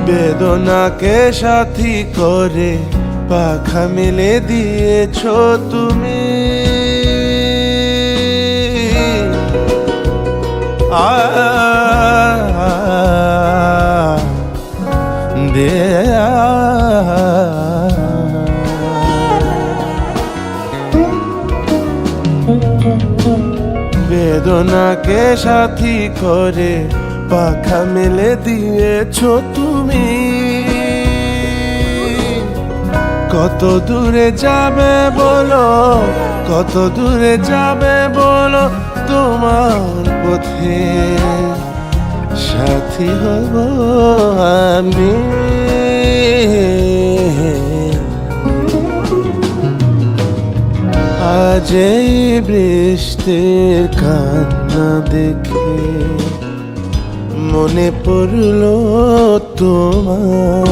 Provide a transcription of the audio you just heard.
বেদনাকে সাথী করে পাখা মেলে দিয়েছো তুমি। বেদনাকে সাথী করে পাখা মেলে দিয়েছো তুমি। কত দূরে যাবে বলো, কত দূরে যাবে বলো, তোমার পথে সাথী হব আমি। আজ এই বৃষ্টির কান্না দেখে মনে পড়লো তোমার।